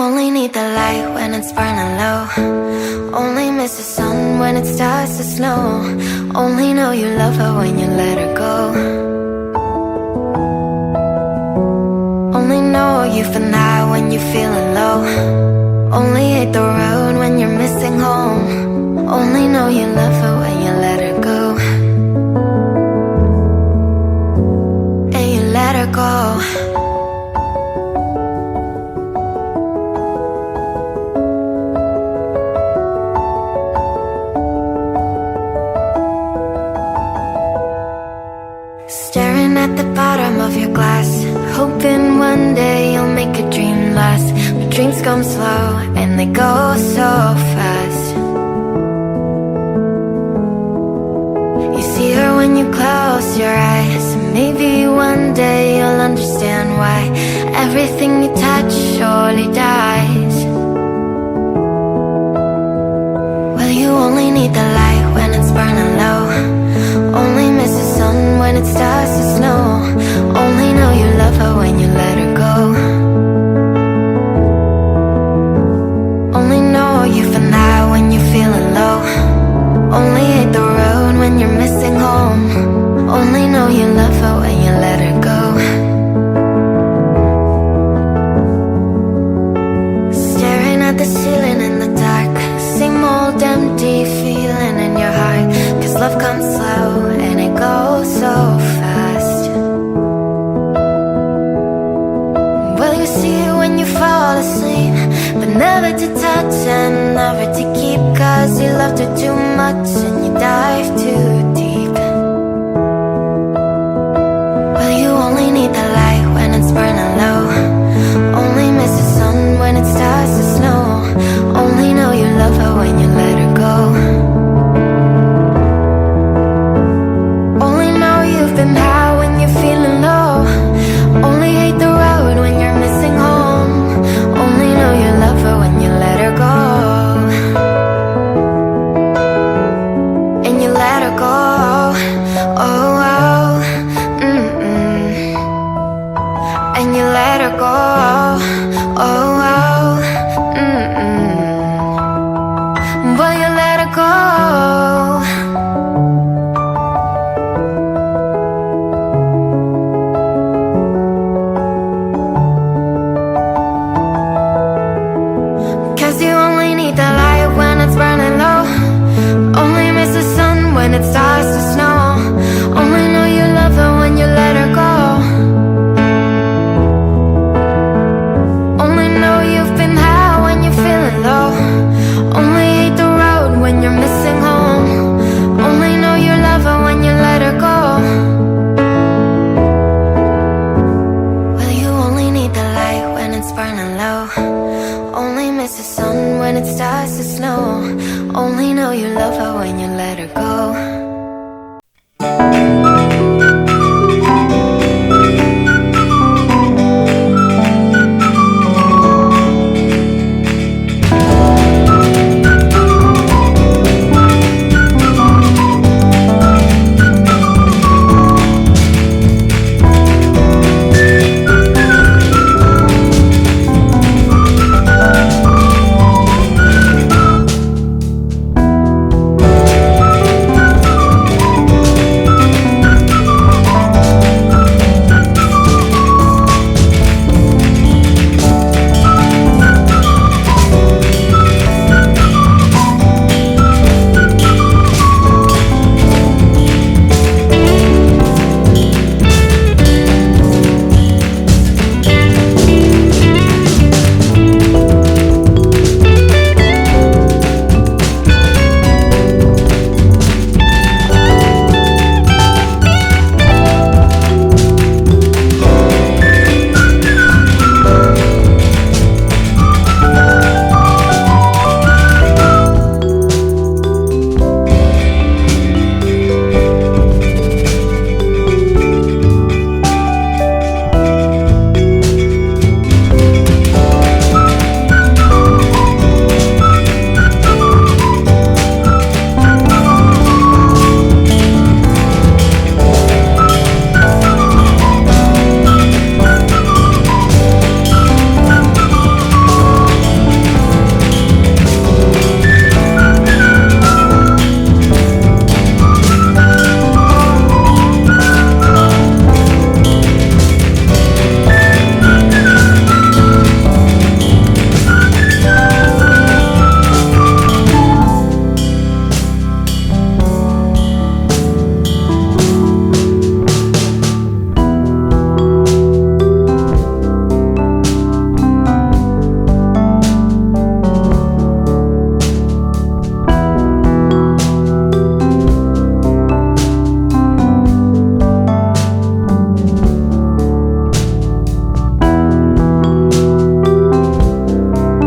only need the light when it's burning low. Only miss the sun when it starts to snow. Only know you love her when you let her go. Only know you for now when you're feeling low. Only hate the road when you're missing home. Only know you love her when you let her go. And you let her go. Staring at the bottom of your glass, hoping one day you'll make a dream last. But dreams come slow and they go so fast. You see her when you close your eyes. Maybe one day you'll understand why everything you touch surely dies. Well, you only need the light when it's burning low. Only miss the sun when it starts to snow. Only know you love her when you let her go. Only know you for now when you're feeling low. Only hate the road when you're missing home. Only know you love her when you let her go. Staring at the ceiling in the dark, same old empty feeling in your heart. Cause love comes slow and it goes so fast. Well, you see it when you fall asleep, but never to touch and never to keep. Cause you loved her too much and you dive too deep. Well, you only need the light when it's burning low. Only miss the sun when it starts to snow. Only know you love her when you let her go. Only know you've been high when you're feeling low. Only hate the road when you're missing home. Only know you love her when you let her go. And you let her go. Oh, oh, and you let her go. Oh, oh, but you let her go. Cause you only need the light when it's burning low. Only miss the sun when it starts to snow. Only know you love her when you let her go. Only know you've been high when you're feeling low. Only hate the road when you're missing home. Only know you love her when you let her go. Well, you only need the light when it's burning low. Only miss the sun when it starts to snow. Only know you love her when you let her go.